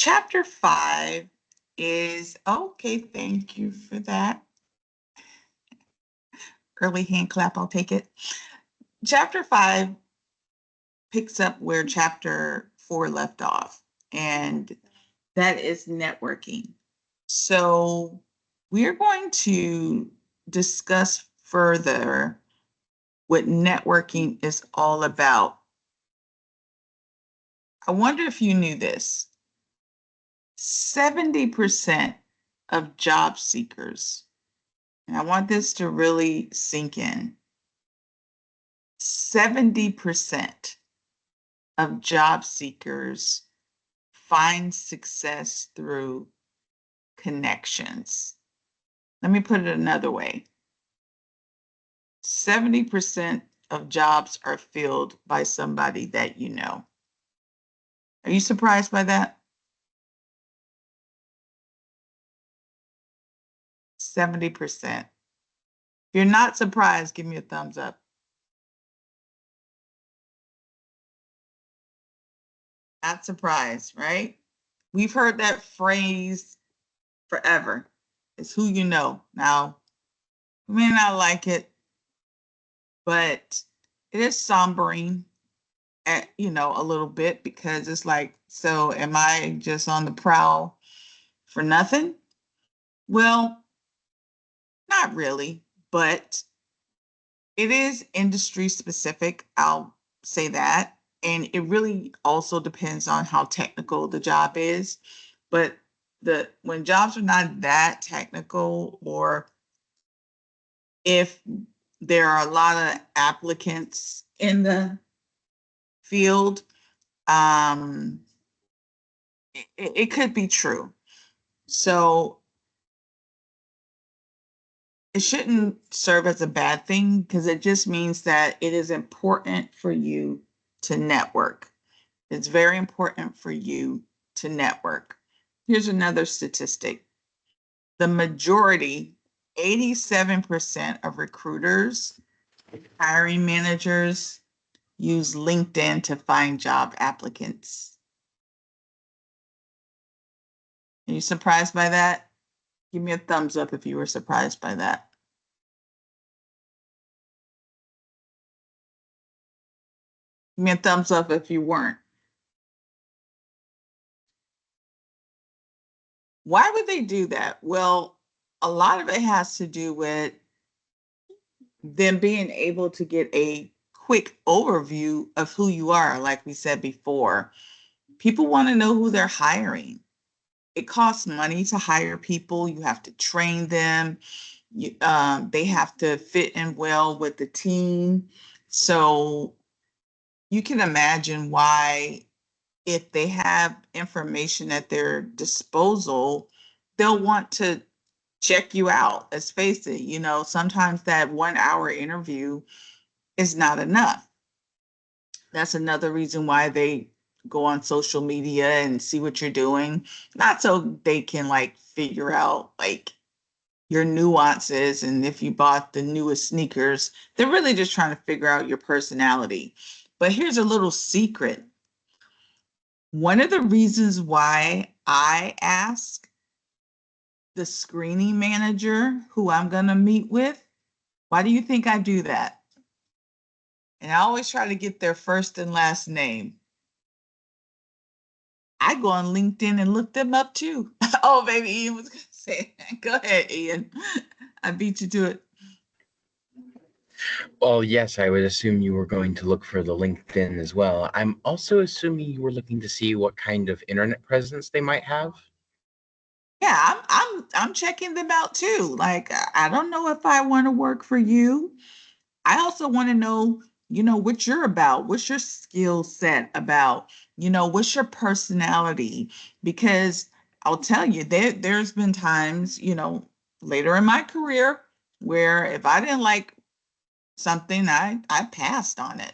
Chapter 5 is okay. Thank you for that. Early hand clap, I'll take it. Chapter 5 picks up where chapter 4 left off, and that is networking. So, we're going to discuss further what networking is all about. I wonder if you knew this. 70% of job seekers, and I want this to really sink in, 70% of job seekers find success through connections. Let me put it another way. 70% of jobs are filled by somebody that you know. Are you surprised by that? 70%. If you're not surprised, give me a thumbs up. Not surprised, right? We've heard that phrase forever. It's who you know. Now, you may not like it, but it is sombering a little bit, because it's like, so am I just on the prowl for nothing? Well, not really, but it is industry specific. I'll say that. And it really also depends on how technical the job is. But when jobs are not that technical, or if there are a lot of applicants in the field, it could be true. So it shouldn't serve as a bad thing, because it just means that it is important for you to network. It's very important for you to network. Here's another statistic. The majority, 87% of recruiters, hiring managers, use LinkedIn to find job applicants. Are you surprised by that? Give me a thumbs up if you were surprised by that. Give me a thumbs up if you weren't. Why would they do that? Well, a lot of it has to do with them being able to get a quick overview of who you are. Like we said before, people want to know who they're hiring. It costs money to hire people. You have to train them. They have to fit in well with the team. So you can imagine why, if they have information at their disposal, they'll want to check you out. Let's face it, sometimes that 1 hour interview is not enough. That's another reason why they go on social media and see what you're doing, not so they can figure out your nuances, and if you bought the newest sneakers. They're really just trying to figure out your personality. But here's a little secret. One of the reasons why I ask the screening manager who I'm going to meet with, why do you think I do that? And I always try to get their first and last name. I go on LinkedIn and look them up too. Oh, baby, Ian was going to say it. Go ahead, Ian. I beat you to it. Well, yes, I would assume you were going to look for the LinkedIn as well. I'm also assuming you were looking to see what kind of internet presence they might have. Yeah, I'm checking them out too. Like, I don't know if I want to work for you. I also want to know, what you're about. What's your skill set about? What's your personality? Because I'll tell you, there's been times, later in my career, where if I didn't like something, I passed on it.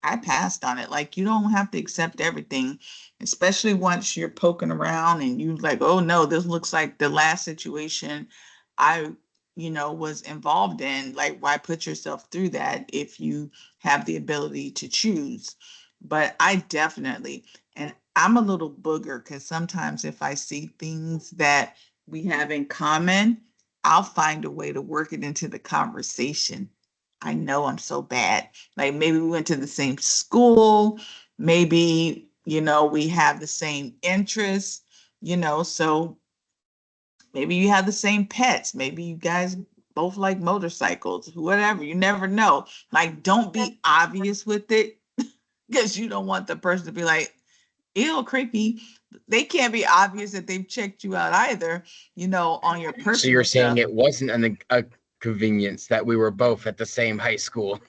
I passed on it. Like, you don't have to accept everything, especially once you're poking around and you like, oh no, this looks like the last situation I, was involved in. Like, why put yourself through that if you have the ability to choose? But I definitely, and I'm a little booger because sometimes if I see things that we have in common, I'll find a way to work it into the conversation. I know I'm so bad. Like maybe we went to the same school, maybe, we have the same interests, so maybe you have the same pets, maybe you guys both like motorcycles, whatever. You never know. Like, don't be obvious with it because you don't want the person to be like, ew, creepy. They can't be obvious that they've checked you out either, on your So you're personal saying stuff. it wasn't a convenience that we were both at the same high school.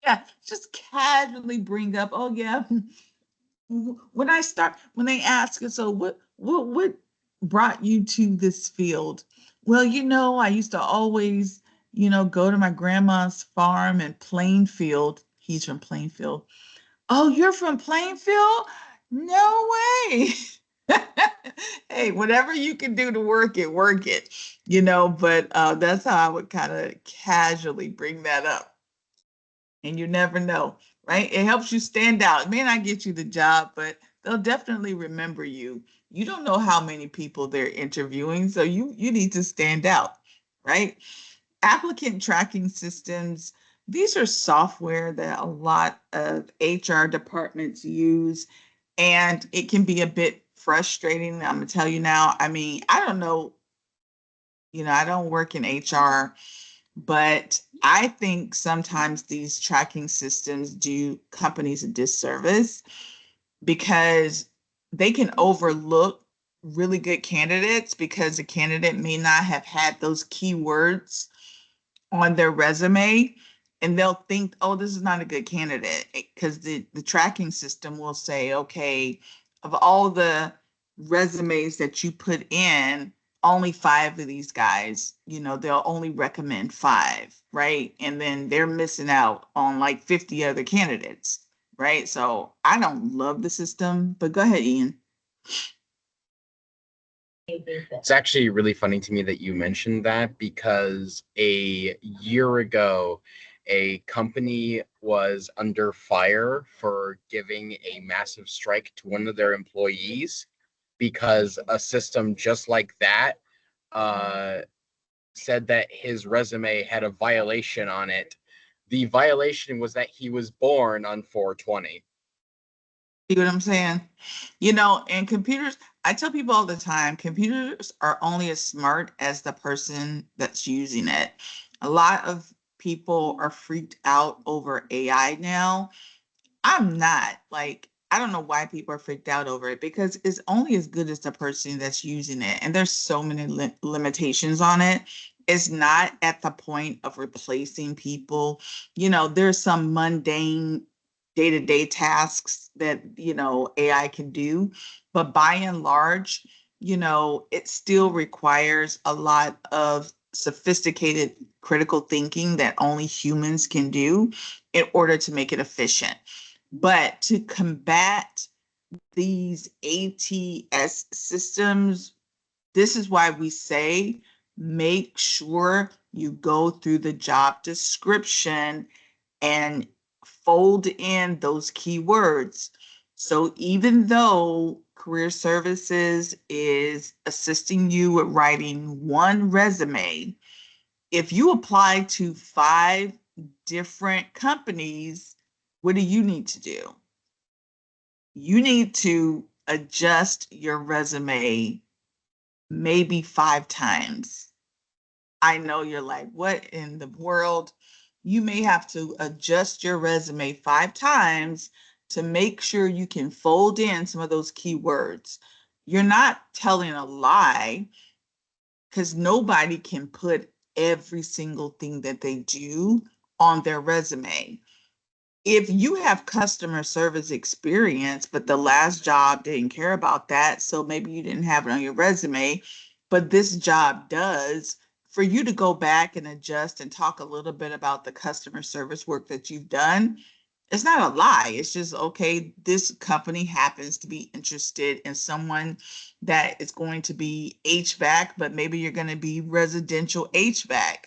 Yeah, just casually bring up, oh yeah. When they ask, so what brought you to this field? Well, I used to always, go to my grandma's farm in Plainfield. He's from Plainfield. Oh, you're from Plainfield? No way. Hey, whatever you can do to work it, but that's how I would kind of casually bring that up. And you never know, right? It helps you stand out. It may not get you the job, but they'll definitely remember you. You don't know how many people they're interviewing, so you need to stand out, right? Applicant tracking systems, these are software that a lot of HR departments use, and it can be a bit frustrating. I'm gonna tell you now. I mean, I don't know, I don't work in HR, but I think sometimes these tracking systems do companies a disservice because they can overlook really good candidates because the candidate may not have had those keywords on their resume, and they'll think, oh, this is not a good candidate because the tracking system will say, okay, of all the resumes that you put in, only five of these guys, they'll only recommend five, right? And then they're missing out on like 50 other candidates, right? So I don't love the system, but go ahead, Ian. It's actually really funny to me that you mentioned that because a year ago, a company was under fire for giving a massive strike to one of their employees because a system just like that uh, said that his resume had a violation on it. The violation was that he was born on 420. See what I'm saying? And computers, I tell people all the time, computers are only as smart as the person that's using it. A lot of people are freaked out over AI now. I'm not. Like, I don't know why people are freaked out over it because it's only as good as the person that's using it. And there's so many limitations on it. It's not at the point of replacing people. There's some mundane day-to-day tasks that, AI can do. But by and large, it still requires a lot of sophisticated critical thinking that only humans can do in order to make it efficient. But to combat these ATS systems, this is why we say make sure you go through the job description and fold in those keywords. So even though career services is assisting you with writing one resume, if you apply to five different companies, what do you need to do? You need to adjust your resume maybe five times. I know you're like, what in the world? You may have to adjust your resume five times to make sure you can fold in some of those keywords. You're not telling a lie because nobody can put every single thing that they do on their resume. If you have customer service experience, but the last job didn't care about that, so maybe you didn't have it on your resume, but this job does, for you to go back and adjust and talk a little bit about the customer service work that you've done, it's not a lie. It's just, okay, this company happens to be interested in someone that is going to be HVAC, but maybe you're going to be residential HVAC.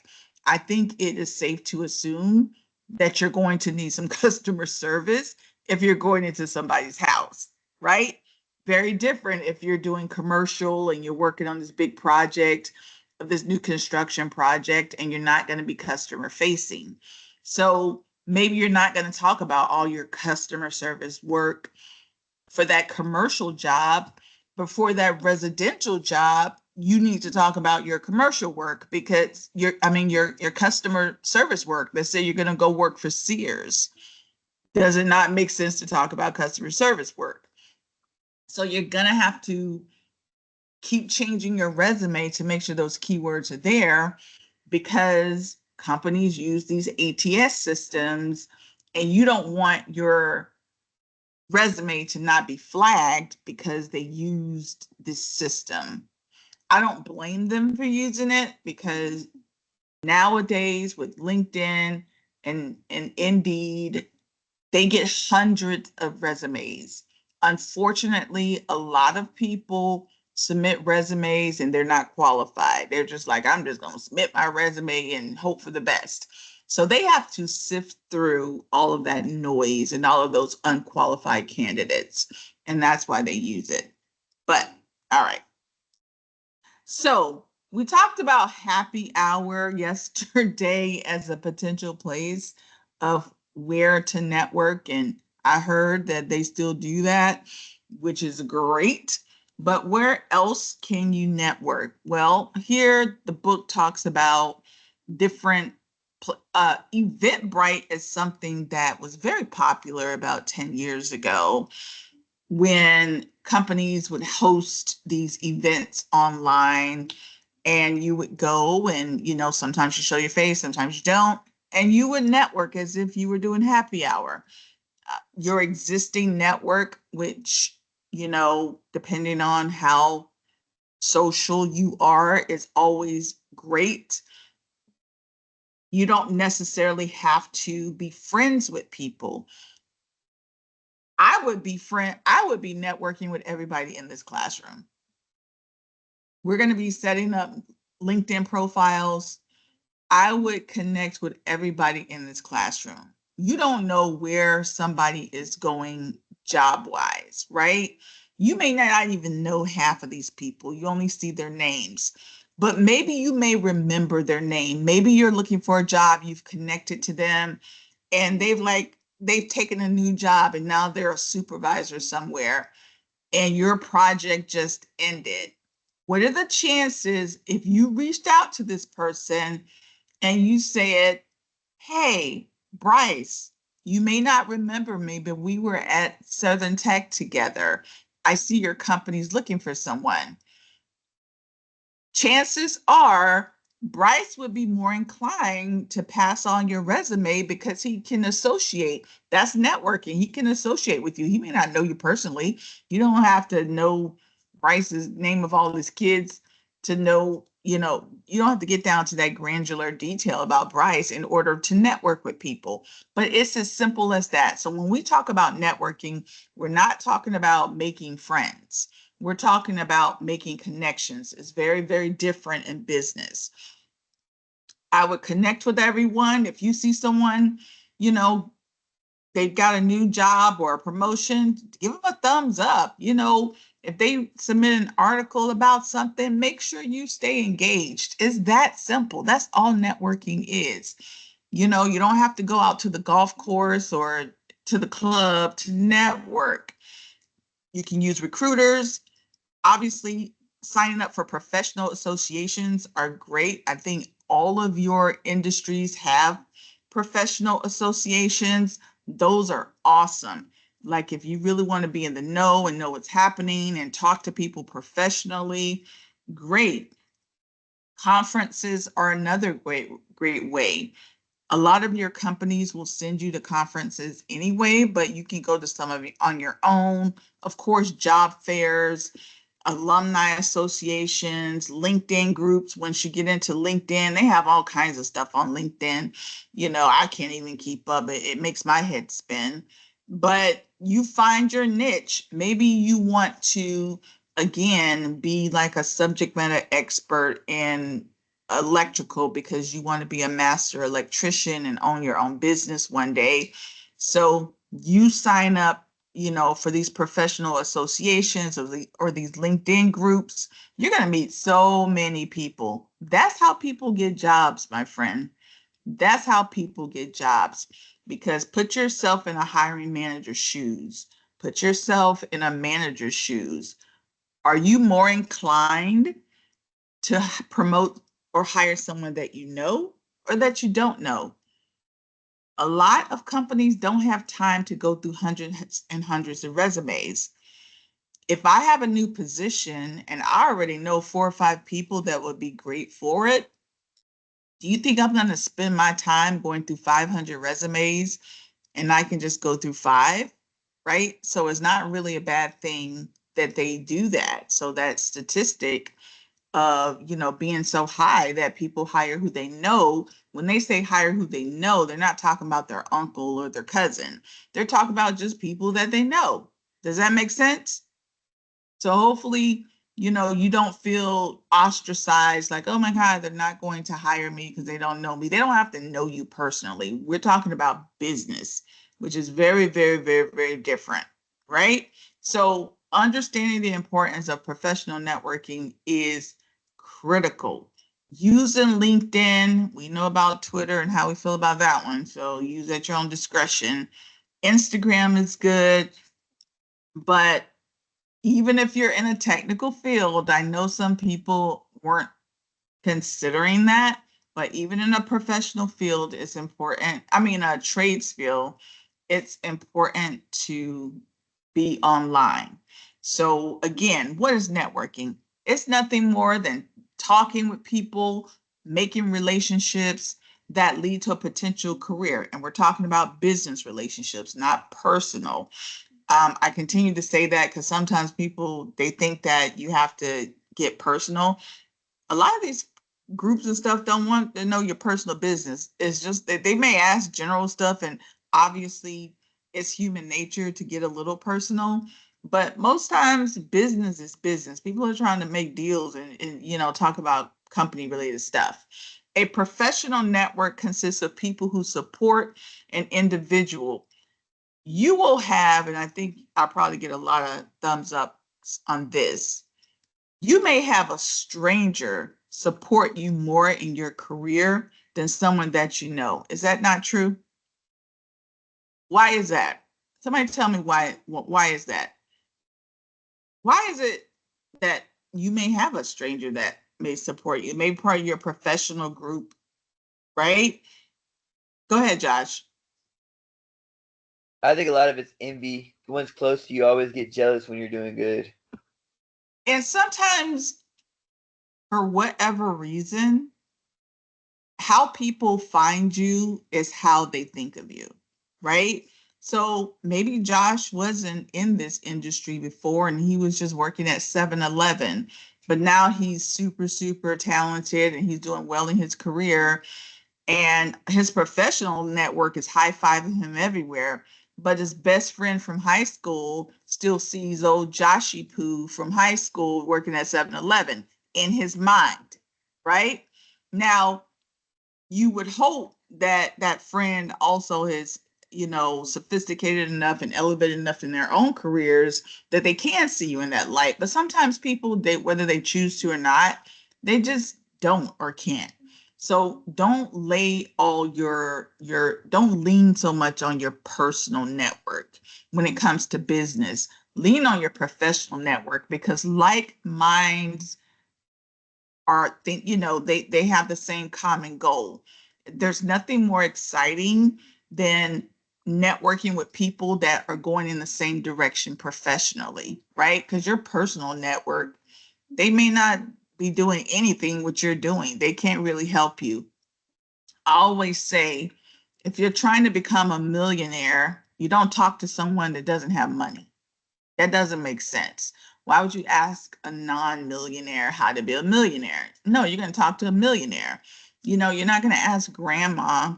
I think it is safe to assume that you're going to need some customer service if you're going into somebody's house, right? Very different if you're doing commercial and you're working on this big project, this new construction project, and you're not going to be customer facing. So maybe you're not going to talk about all your customer service work for that commercial job, but for that residential job, you need to talk about your commercial work because your customer service work. Let's say you're going to go work for Sears. Does it not make sense to talk about customer service work? So you're going to have to keep changing your resume to make sure those keywords are there because companies use these ATS systems and you don't want your resume to not be flagged because they used this system. I don't blame them for using it because nowadays with LinkedIn and Indeed, they get hundreds of resumes. Unfortunately, a lot of people submit resumes and they're not qualified. They're just like, I'm just going to submit my resume and hope for the best. So they have to sift through all of that noise and all of those unqualified candidates. And that's why they use it. But all right. So we talked about happy hour yesterday as a potential place of where to network. And I heard that they still do that, which is great. But where else can you network? Well, here the book talks about different Eventbrite is something that was very popular about 10 years ago when companies would host these events online and you would go and sometimes you show your face, sometimes you don't, and you would network as if you were doing happy hour. Your existing network, which depending on how social you are, is always great. You don't necessarily have to be friends with people. I would be networking with everybody in this classroom. We're going to be setting up LinkedIn profiles. I would connect with everybody in this classroom. You don't know where somebody is going job wise, right? You may not even know half of these people. You only see their names, but maybe you may remember their name. Maybe you're looking for a job, you've connected to them, and they've taken a new job and now they're a supervisor somewhere and your project just ended. What are the chances if you reached out to this person and you said, hey, Bryce, you may not remember me, but we were at Southern Tech together. I see your company's looking for someone. Chances are Bryce would be more inclined to pass on your resume because he can associate. That's networking. He can associate with you. He may not know you personally. You don't have to know Bryce's name of all his kids to know, you don't have to get down to that granular detail about Bryce in order to network with people. But it's as simple as that. So when we talk about networking, we're not talking about making friends. We're talking about making connections. It's very, very different in business. I would connect with everyone. If you see someone, you know, they've got a new job or a promotion, give them a thumbs up. If they submit an article about something, make sure you stay engaged. It's that simple. That's all networking is. You don't have to go out to the golf course or to the club to network. You can use recruiters. Obviously, signing up for professional associations are great. I think all of your industries have professional associations. Those are awesome. Like if you really want to be in the know and know what's happening and talk to people professionally, great. Conferences are another great way. A lot of your companies will send you to conferences anyway, but you can go to some of it on your own. Of course, job fairs, alumni associations, LinkedIn groups. Once you get into LinkedIn, they have all kinds of stuff on LinkedIn. I can't even keep up. It makes my head spin. But you find your niche. Maybe you want to, again, be like a subject matter expert in electrical because you want to be a master electrician and own your own business one day. So You sign up, for these professional associations or these LinkedIn groups, you're going to meet so many people. That's how people get jobs, my friend. That's how people get jobs. Because put yourself in a hiring manager's shoes. Put yourself in a manager's shoes. Are you more inclined to promote or hire someone that you know or that you don't know? A lot of companies don't have time to go through hundreds and hundreds of resumes. If I have a new position and I already know 4 or 5 people that would be great for it, do you think I'm going to spend my time going through 500 resumes and I can just go through five? Right? So it's not really a bad thing that they do that. So that statistic of, being so high that people hire who they know. When they say hire who they know, they're not talking about their uncle or their cousin. They're talking about just people that they know. Does that make sense? So hopefully, you don't feel ostracized like, oh my God, they're not going to hire me because they don't know me. They don't have to know you personally. We're talking about business, which is very, very, very, very different, right? So understanding the importance of professional networking is critical. Using LinkedIn, we know about Twitter and how we feel about that one. So use at your own discretion. Instagram is good, but even if you're in a technical field, I know some people weren't considering that, but even in a professional field, it's important. I mean, a trades field, it's important to be online. So, again, what is networking? It's nothing more than talking with people, making relationships that lead to a potential career. And we're talking about business relationships, not personal. I continue to say that because sometimes people they think that you have to get personal. A lot of these groups and stuff don't want to know your personal business. It's just that they may ask general stuff, and obviously it's human nature to get a little personal. But most times, business is business. People are trying to make deals and talk about company related stuff. A professional network consists of people who support an individual. You will have, and I think I'll probably get a lot of thumbs up on this. You may have a stranger support you more in your career than someone that you know. Is that not true? Why is that? Somebody tell me why. Why is that? Why is it that you may have a stranger that may support you, maybe part of your professional group, right? Go ahead, Josh. I think a lot of it's envy. The ones close to you always get jealous when you're doing good. And sometimes, for whatever reason, how people find you is how they think of you, right? So maybe Josh wasn't in this industry before and he was just working at 7-Eleven, but now he's super, super talented and he's doing well in his career. And his professional network is high fiving him everywhere. But his best friend from high school still sees old Joshy Poo from high school working at 7-Eleven in his mind, right? Now, you would hope that that friend also is sophisticated enough and elevated enough in their own careers that they can see you in that light. But sometimes people, they whether they choose to or not, they just don't or can't. So don't lay all your don't lean so much on your personal network when it comes to business. Lean on your professional network because like minds are think they have the same common goal. There's nothing more exciting than networking with people that are going in the same direction professionally, right? Because your personal network, they may not be doing anything what you're doing. They can't really help you. I always say if you're trying to become a millionaire, you don't talk to someone that doesn't have money. That doesn't make sense. Why would you ask a non-millionaire how to be a millionaire? No, you're going to talk to a millionaire. You're not going to ask grandma,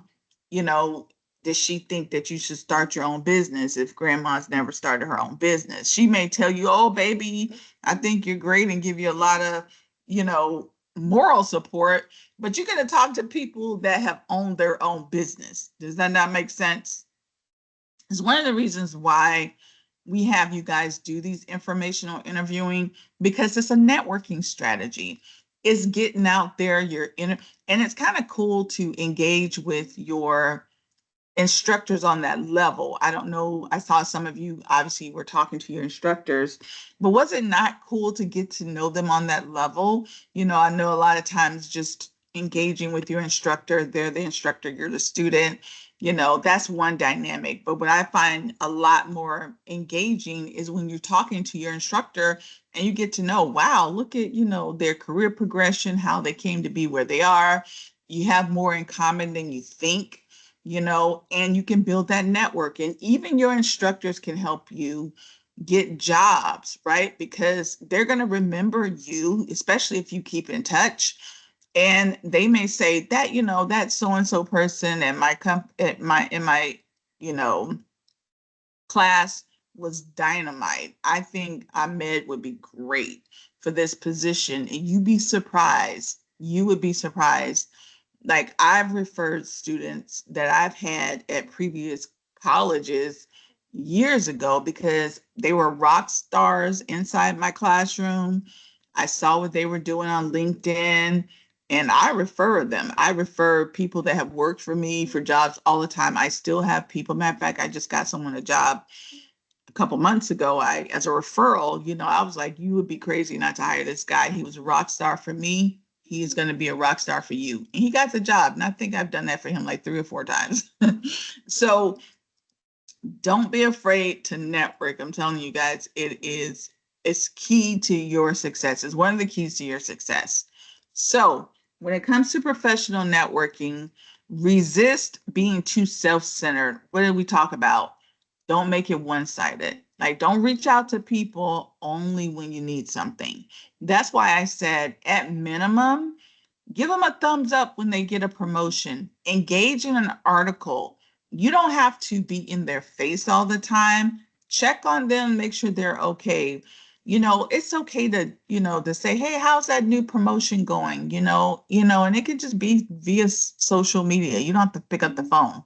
you know, does she think that you should start your own business if grandma's never started her own business? She may tell you, oh, baby, I think you're great and give you a lot of, moral support, but you're going to talk to people that have owned their own business. Does that not make sense? It's one of the reasons why we have you guys do these informational interviewing, because it's a networking strategy. It's getting out there, and it's kind of cool to engage with your instructors on that level. I don't know. I saw some of you obviously were talking to your instructors, but was it not cool to get to know them on that level? I know a lot of times just engaging with your instructor, they're the instructor, you're the student, that's one dynamic. But what I find a lot more engaging is when you're talking to your instructor and you get to know, wow, look at, their career progression, how they came to be where they are. You have more in common than you think, and you can build that network. And even your instructors can help you get jobs, right? Because they're going to remember you, especially if you keep in touch. And they may say that, that so and so person at my you know, class was dynamite. I think Ahmed would be great for this position. And you would be surprised. Like, I've referred students that I've had at previous colleges years ago because they were rock stars inside my classroom. I saw what they were doing on LinkedIn, and I refer them. I refer people that have worked for me for jobs all the time. I still have people. Matter of fact, I just got someone a job a couple months ago. As a referral, I was like, you would be crazy not to hire this guy. He was a rock star for me. He is going to be a rock star for you. And he got the job. And I think I've done that for him like 3 or 4 times. So don't be afraid to network. I'm telling you guys, it's key to your success. It's one of the keys to your success. So when it comes to professional networking, resist being too self-centered. What did we talk about? Don't make it one-sided. Like, don't reach out to people only when you need something. That's why I said, at minimum, give them a thumbs up when they get a promotion. Engage in an article. You don't have to be in their face all the time. Check on them, make sure they're okay. It's okay to say, hey, how's that new promotion going? And it can just be via social media. You don't have to pick up the phone.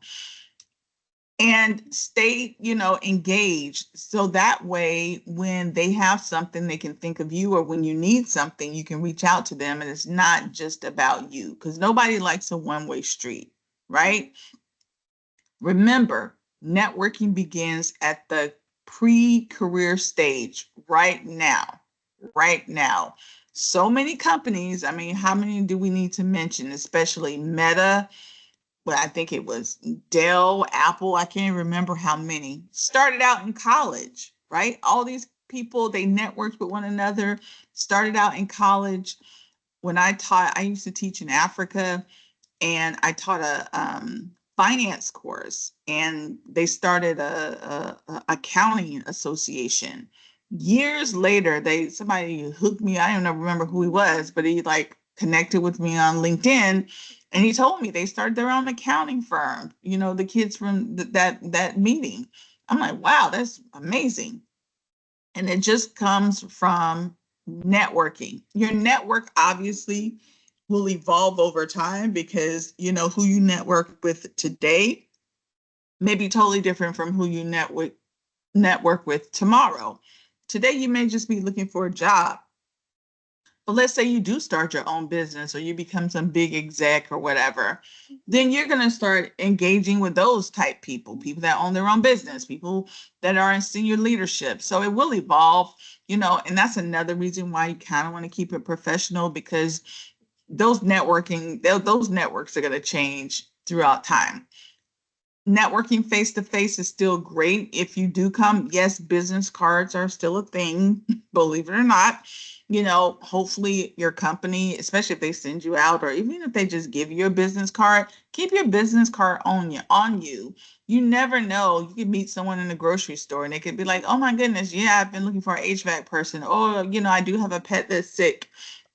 And stay, engaged. So that way, when they have something, they can think of you, or when you need something, you can reach out to them. And it's not just about you, because nobody likes a one-way street, right? Remember, networking begins at the pre-career stage right now, right now. So many companies, I mean, how many do we need to mention, especially Meta? Well, I think it was Dell, Apple, I can't remember how many, started out in college, right? All these people, they networked with one another, started out in college. When I used to teach in Africa, and I taught a finance course, and they started a accounting association. Years later, somebody hooked me. I don't know, remember who he was, but he like connected with me on LinkedIn, and he told me they started their own accounting firm. The kids from that meeting. I'm like, wow, that's amazing. And it just comes from networking. Your network obviously will evolve over time, because who you network with today may be totally different from who you network with tomorrow. Today you may just be looking for a job. But let's say you do start your own business, or you become some big exec or whatever, then you're going to start engaging with those type people that own their own business, people that are in senior leadership. So it will evolve, and that's another reason why you kind of want to keep it professional, because those networks are going to change throughout time. Networking face to face is still great. If you do come, yes, business cards are still a thing, believe it or not. Hopefully your company, especially if they send you out, or even if they just give you a business card, keep your business card on you. You never know. You could meet someone in the grocery store and they could be like, oh my goodness, yeah, I've been looking for an HVAC person. Or, I do have a pet that's sick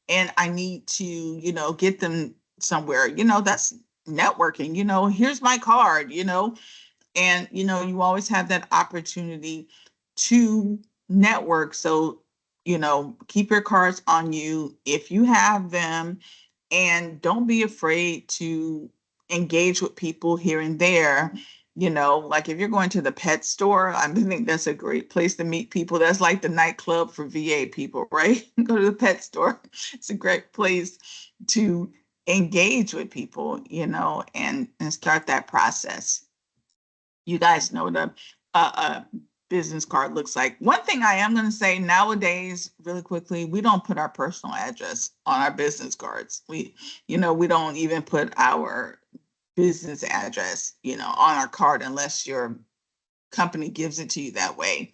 and I need to, get them somewhere. That's networking. Here's my card, and you always have that opportunity to network. So, keep your cards on you if you have them, and don't be afraid to engage with people here and there. Like if you're going to the pet store, I think that's a great place to meet people. That's like the nightclub for VA people, right? Go to the pet store. It's a great place to engage with people, and start that process. You guys know what a business card looks like. One thing I am going to say nowadays, really quickly, we don't put our personal address on our business cards. We don't even put our business address, on our card unless your company gives it to you that way.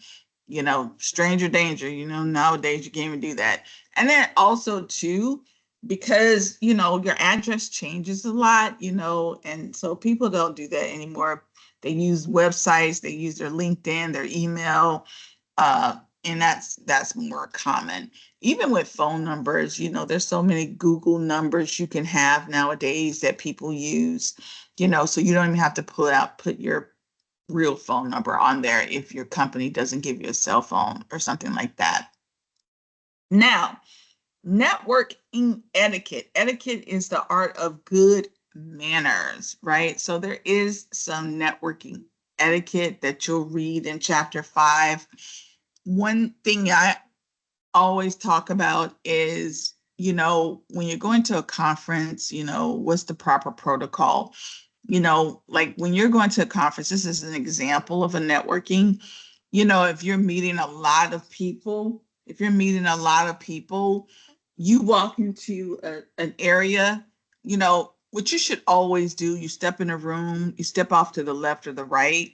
Stranger danger, nowadays you can't even do that. And then also too, because your address changes a lot, and so people don't do that anymore. They use websites, they use their LinkedIn, their email, and that's more common. Even with phone numbers, there's so many Google numbers you can have nowadays that people use, so you don't even have to put your real phone number on there if your company doesn't give you a cell phone or something like that. Now, networking etiquette. Etiquette is the art of good manners, right? So there is some networking etiquette that you'll read in chapter 5. One thing I always talk about is, when you're going to a conference, what's the proper protocol? Like when you're going to a conference, this is an example of a networking. If you're meeting a lot of people, you walk into an area, what you should always do, you step in a room, you step off to the left or the right.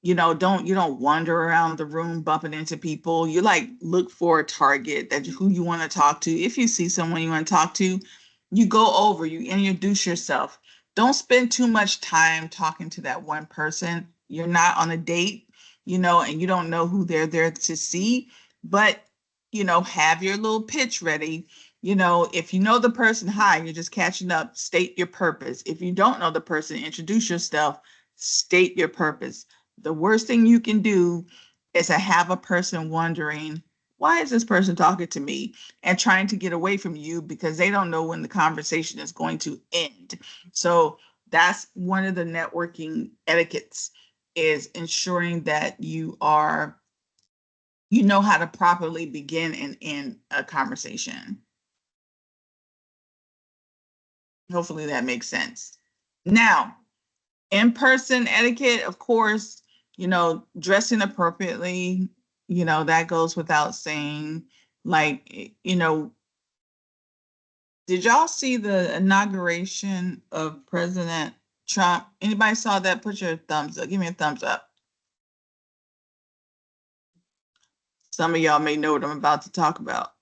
Don't wander around the room bumping into people. You like look for a target that who you want to talk to. If you see someone you want to talk to, you go over, you introduce yourself. Don't spend too much time talking to that one person. You're not on a date, and you don't know who they're there to see, but have your little pitch ready. If you know the person, hi, you're just catching up, state your purpose. If you don't know the person, introduce yourself, state your purpose. The worst thing you can do is to have a person wondering, why is this person talking to me, and trying to get away from you because they don't know when the conversation is going to end. So that's one of the networking etiquettes, is ensuring that you know how to properly begin and end a conversation. Hopefully that makes sense. Now, in-person etiquette, of course, dressing appropriately, that goes without saying. Like, did y'all see the inauguration of President Trump? Anybody saw that? Put your thumbs up. Give me a thumbs up. Some of y'all may know what I'm about to talk about.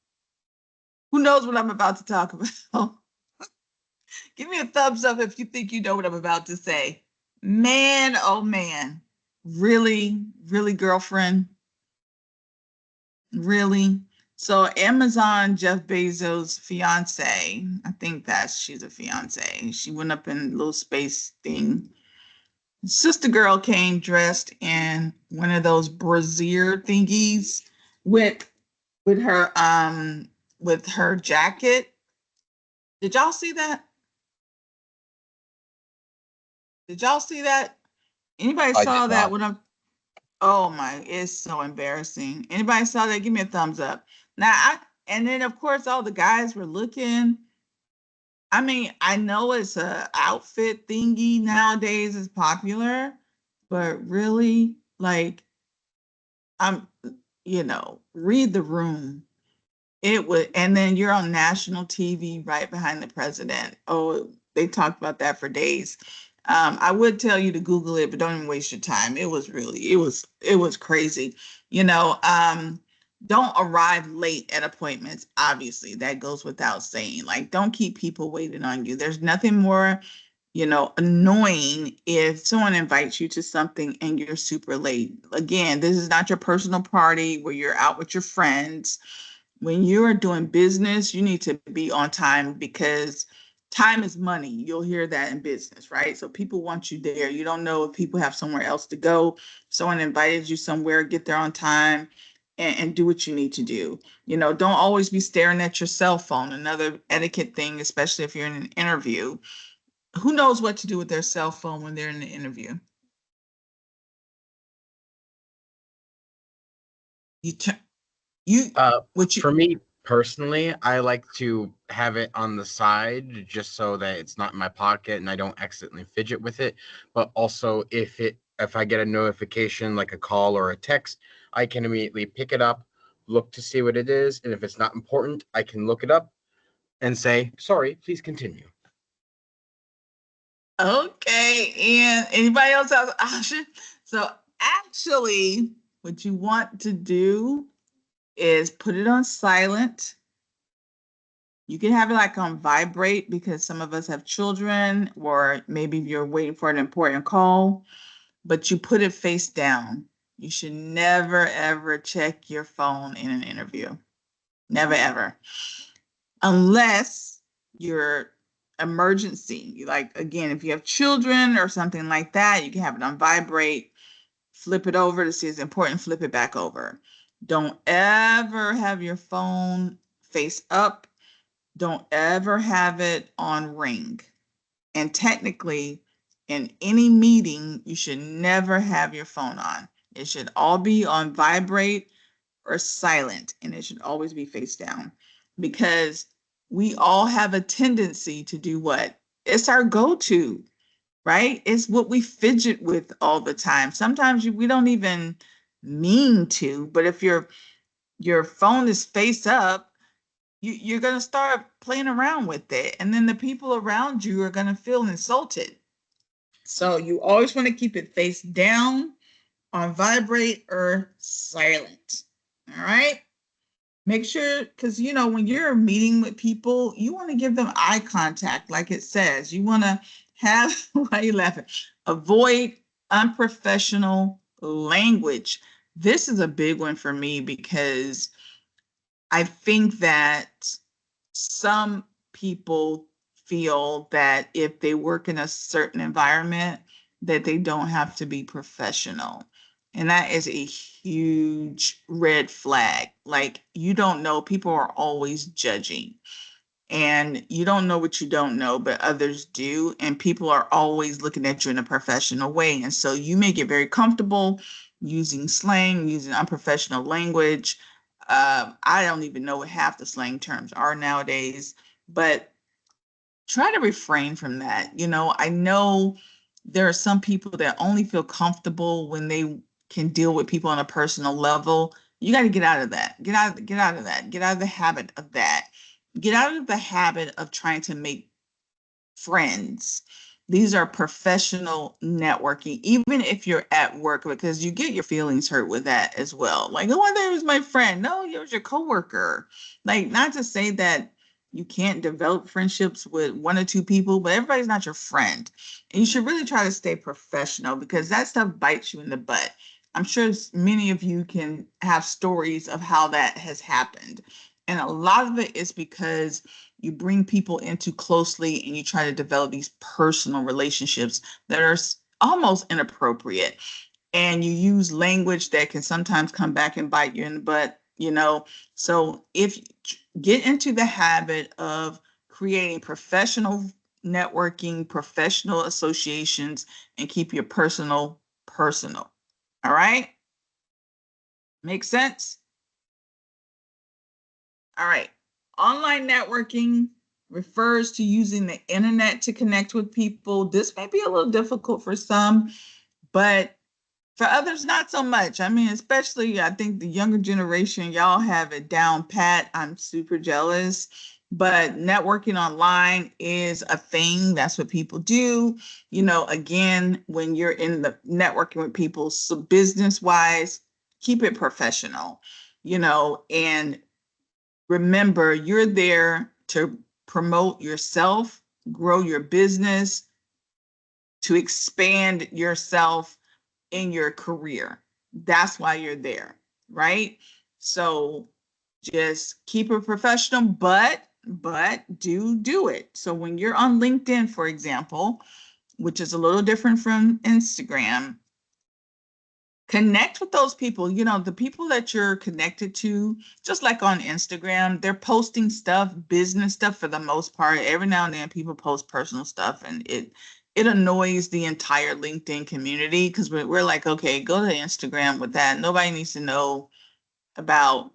Who knows what I'm about to talk about? Give me a thumbs up if you think you know what I'm about to say. Man, oh man. Really, really, girlfriend? Really? So Amazon, Jeff Bezos' fiance, I think she's a fiance. She went up in a little space thing. Sister girl came dressed in one of those brassiere thingies with with her um with her jacket. Did y'all see that? Did y'all see that? Anybody I did saw that not. when I'm Oh my, it's so embarrassing. Anybody saw that? Give me a thumbs up. And then of course all the guys were looking. I mean, I know it's a outfit thingy nowadays is popular, but really, like, I'm, read the room. It would, and then you're on national TV right behind the president. Oh, they talked about that for days. I would tell you to Google it, but don't even waste your time. It was crazy. Don't arrive late at appointments. Obviously, that goes without saying. Like, don't keep people waiting on you. There's nothing more, annoying if someone invites you to something and you're super late. Again, this is not your personal party where you're out with your friends. When you're doing business, you need to be on time because time is money. You'll hear that in business, right? So people want you there. You don't know if people have somewhere else to go. Someone invited you somewhere, get there on time and do what you need to do. Don't always be staring at your cell phone. Another etiquette thing, especially if you're in an interview. Who knows what to do with their cell phone when they're in the interview? You turn you what you For me personally, I like to have it on the side just so that it's not in my pocket and I don't accidentally fidget with it. But also, if I get a notification like a call or a text, I can immediately pick it up, look to see what it is, and if it's not important, I can look it up and say, "Sorry, please continue." okay? And anybody else has an option? So actually, what you want to do is put it on silent. You can have it like on vibrate because some of us have children, or maybe you're waiting for an important call, but you put it face down. You should never ever check your phone in an interview. Never ever. Unless you're emergency. Like again, if you have children or something like that, you can have it on vibrate, flip it over to see it's important, flip it back over. Don't ever have your phone face up. Don't ever have it on ring. And technically, in any meeting, you should never have your phone on. It should all be on vibrate or silent, and it should always be face down because we all have a tendency to do what? It's our go to, right? It's what we fidget with all the time. Sometimes we don't even mean to, but if your phone is face up, you're going to start playing around with it. And then the people around you are going to feel insulted. So you always want to keep it face down, on vibrate, or silent. All right. Make sure, because when you're meeting with people, you want to give them eye contact, like it says. You want to have, why are you laughing? Avoid unprofessional language. This is a big one for me because I think that some people feel that if they work in a certain environment, that they don't have to be professional. And that is a huge red flag. Like, you don't know, people are always judging. And you don't know what you don't know, but others do. And people are always looking at you in a professional way. And so you may get very comfortable using slang, using unprofessional language. I don't even know what half the slang terms are nowadays, but try to refrain from that. I know there are some people that only feel comfortable when they can deal with people on a personal level. You got to get out of that. Get out of that. Get out of the habit of that. Get out of the habit of trying to make friends. These are professional networking, even if you're at work, because you get your feelings hurt with that as well. Like, oh, I thought it was my friend. No, it was your coworker. Like, not to say that you can't develop friendships with one or two people, but everybody's not your friend. And you should really try to stay professional because that stuff bites you in the butt. I'm sure many of you can have stories of how that has happened. And a lot of it is because you bring people in too closely and you try to develop these personal relationships that are almost inappropriate. And you use language that can sometimes come back and bite you in the butt. So if get into the habit of creating professional networking, professional associations, and keep your personal personal. All right? Make sense? All right. Online networking refers to using the internet to connect with people. This may be a little difficult for some, but for others, not so much. I mean, especially I think the younger generation, y'all have it down pat. I'm super jealous. But networking online is a thing. That's what people do. Again, when you're in the networking with people, so business wise, keep it professional, and remember, you're there to promote yourself, grow your business, to expand yourself in your career. That's why you're there, right? So just keep it professional, but do it. So when you're on LinkedIn, for example, which is a little different from Instagram, connect with those people. The people that you're connected to, just like on Instagram, they're posting stuff, business stuff for the most part. Every now and then people post personal stuff, and it annoys the entire LinkedIn community because we're like, okay, go to Instagram with that. Nobody needs to know about,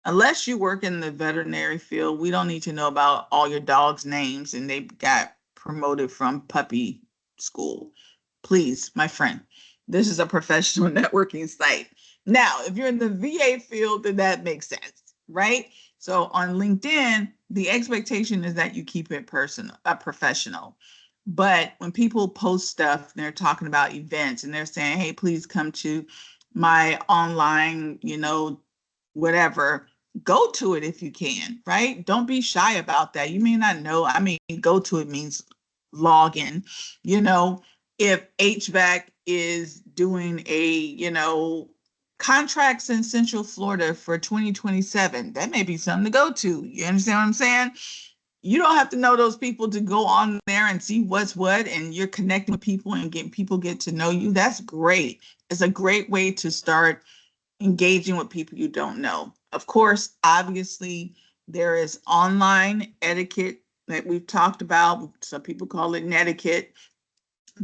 unless you work in the veterinary field, we don't need to know about all your dog's names and they got promoted from puppy school. Please, my friend, this is a professional networking site. Now, if you're in the VA field, then that makes sense, right? So on LinkedIn, the expectation is that you keep it personal, professional. But when people post stuff, they're talking about events and they're saying, hey, please come to my online, whatever, go to it if you can, right? Don't be shy about that. You may not know. I mean, go to it means log in. You know, if HVAC is doing a, contracts in Central Florida for 2027, that may be something to go to. You understand what I'm saying? You don't have to know those people to go on there and see what's what, and you're connecting with people and getting people get to know you. That's great. It's a great way to start engaging with people you don't know. Of course, obviously, there is online etiquette that we've talked about. Some people call it netiquette.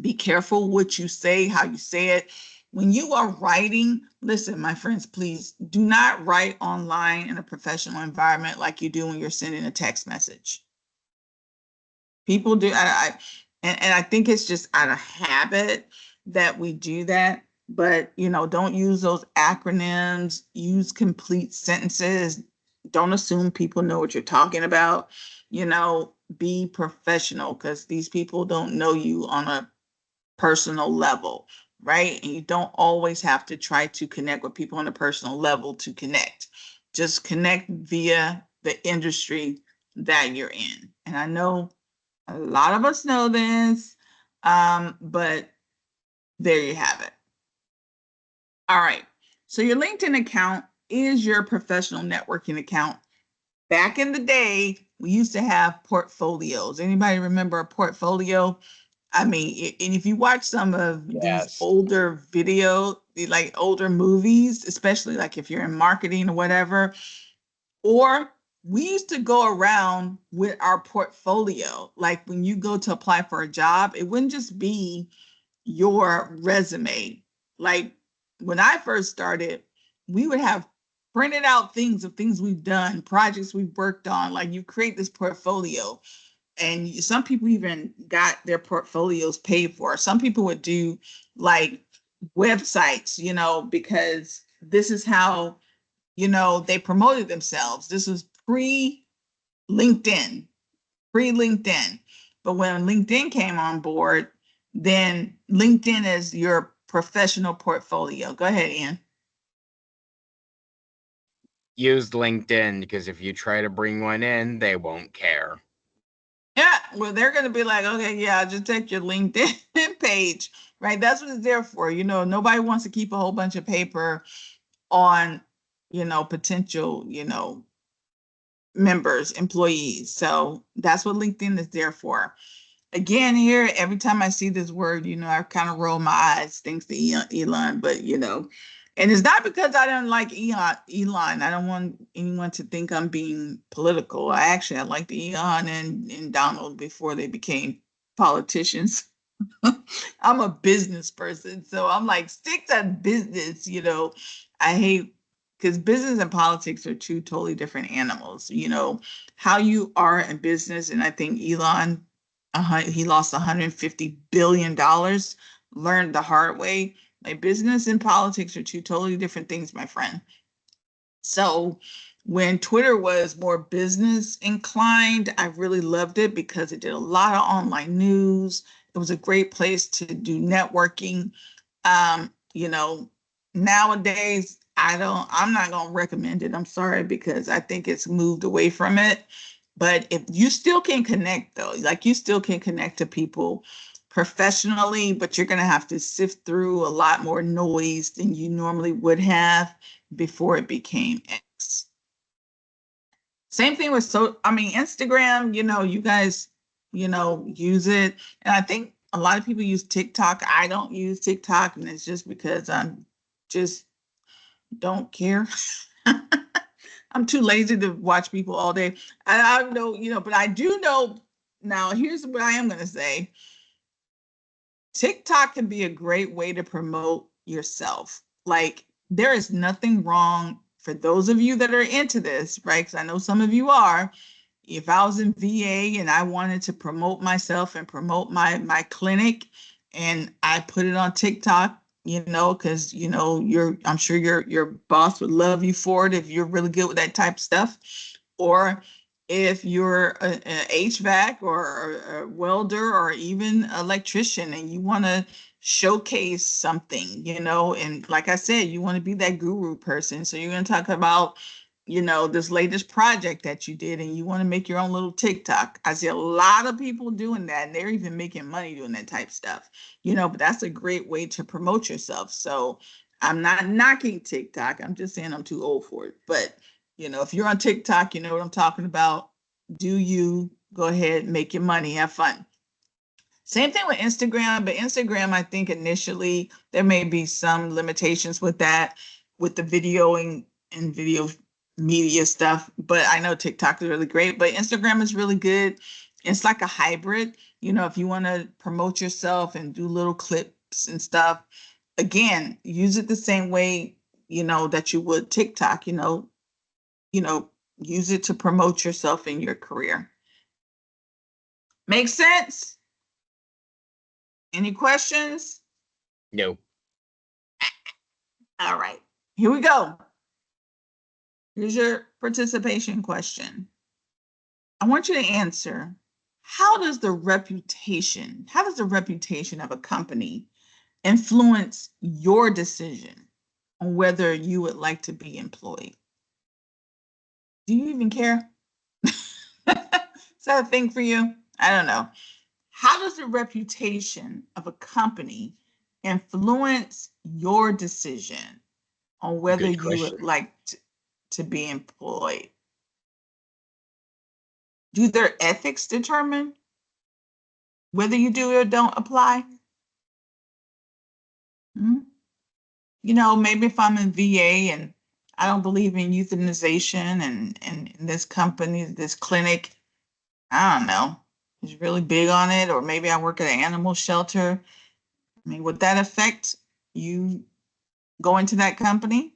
Be careful what you say, how you say it. When you are writing, listen, my friends, please do not write online in a professional environment like you do when you're sending a text message. People do, and I think it's just out of habit that we do that. But don't use those acronyms. Use complete sentences. Don't assume people know what you're talking about. Be professional, because these people don't know you on a personal level, right? And you don't always have to try to connect with people on a personal level to connect. Just connect via the industry that you're in. And I know a lot of us know this, but there you have it. All right. So your LinkedIn account is your professional networking account. Back in the day, we used to have portfolios. Anybody remember a portfolio? I mean, and if you watch some of these Yes. older like older movies, especially like if you're in marketing or whatever, or we used to go around with our portfolio. Like when you go to apply for a job, it wouldn't just be your resume. Like when I first started, we would have printed out things of things we've done, projects we've worked on. Like you create this portfolio, and some people even got their portfolios paid for. Some people would do like websites, because this is how they promoted themselves. This was LinkedIn, pre LinkedIn. But when LinkedIn came on board, then LinkedIn is your professional portfolio. Go ahead, Ian. Use LinkedIn, because if you try to bring one in, they won't care. Yeah, well, they're going to be like, okay, yeah, just take your LinkedIn page, right? That's what it's there for. Nobody wants to keep a whole bunch of paper on, potential, members, employees. So that's what LinkedIn is there for. Again, here, every time I see this word, I kind of roll my eyes, thanks to Elon, but and it's not because I don't like Elon. I don't want anyone to think I'm being political. I liked Elon and Donald before they became politicians. I'm a business person, so I'm like, stick to business. I hate, because business and politics are two totally different animals. How you are in business, and I think Elon, he lost 150 billion dollars, learned the hard way. Like business and politics are two totally different things, my friend. So when Twitter was more business inclined, I really loved it because it did a lot of online news. It was a great place to do networking. Um, you know, Nowadays I'm not gonna recommend it. I'm sorry, because I think it's moved away from it. But if you still can connect though, like you still can connect to people professionally, but you're gonna have to sift through a lot more noise than you normally would have before it became X. Same thing with Instagram, you guys, use it. And I think a lot of people use TikTok. I don't use TikTok, and it's just because I'm just don't care. I'm too lazy to watch people all day. I know, but I do know now, here's what I am gonna say. TikTok can be a great way to promote yourself. Like there is nothing wrong for those of you that are into this, right? Because I know some of you are. If I was in VA and I wanted to promote myself and promote my clinic, and I put it on TikTok, because I'm sure your boss would love you for it if you're really good with that type of stuff. Or if you're an HVAC or a welder or even electrician and you want to showcase something, and like I said, you want to be that guru person. So you're going to talk about, this latest project that you did and you want to make your own little TikTok. I see a lot of people doing that, and they're even making money doing that type of stuff, but that's a great way to promote yourself. So I'm not knocking TikTok. I'm just saying I'm too old for it. But, if you're on TikTok, you know what I'm talking about. Do you go ahead, make your money, have fun. Same thing with Instagram, but Instagram, I think initially there may be some limitations with that, with the videoing and video media stuff. But I know TikTok is really great, but Instagram is really good. It's like a hybrid. If you want to promote yourself and do little clips and stuff, again, use it the same way, that you would TikTok, use it to promote yourself in your career. Make sense? Any questions? No. All right, here we go. Here's your participation question. I want you to answer, how does the reputation of a company influence your decision on whether you would like to be employed? Do you even care? Is that a thing for you? I don't know. How does the reputation of a company influence your decision on whether Good you question. would like to be employed? Do their ethics determine whether you do or don't apply? Hmm? Maybe if I'm in VA and I don't believe in euthanization, and this company, this clinic, I don't know, is really big on it, or maybe I work at an animal shelter. I mean, would that affect you going to that company?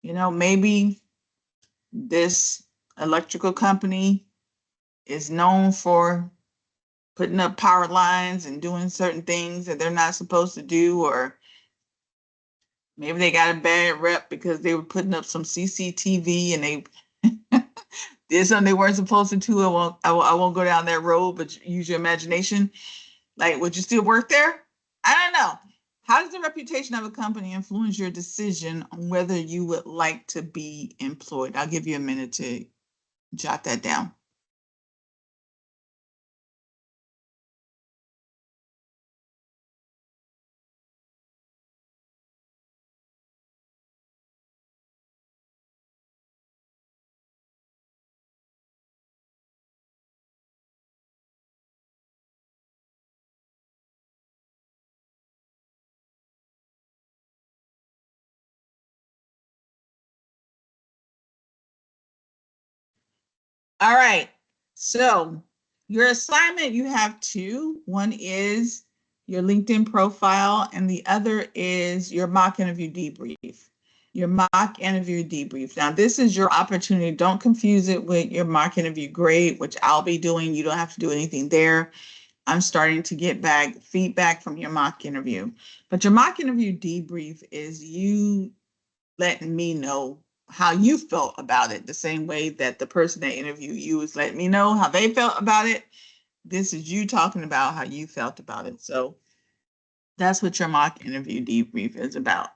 Maybe this electrical company is known for putting up power lines and doing certain things that they're not supposed to do, or maybe they got a bad rep because they were putting up some CCTV and they did something they weren't supposed to do. I won't go down that road, but use your imagination. Like, would you still work there? I don't know. How does the reputation of a company influence your decision on whether you would like to be employed? I'll give you a minute to jot that down. All right. So your assignment, you have two. One is your LinkedIn profile, and the other is your mock interview debrief. Your mock interview debrief. Now, this is your opportunity. Don't confuse it with your mock interview grade, which I'll be doing. You don't have to do anything there. I'm starting to get back feedback from your mock interview. But your mock interview debrief is you letting me know how you felt about it, the same way that the person that interviewed you is letting me know how they felt about it. This is you talking about how you felt about it. So that's what your mock interview debrief is about.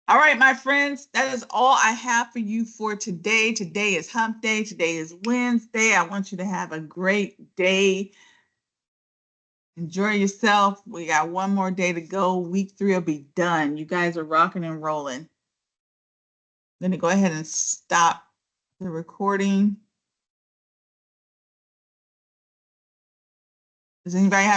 All right, my friends, that is all I have for you for today. Today is hump day. Today is Wednesday. I want you to have a great day. Enjoy yourself. We got one more day to go. Week 3 will be done. You guys are rocking and rolling. I'm going to go ahead and stop the recording. Does anybody have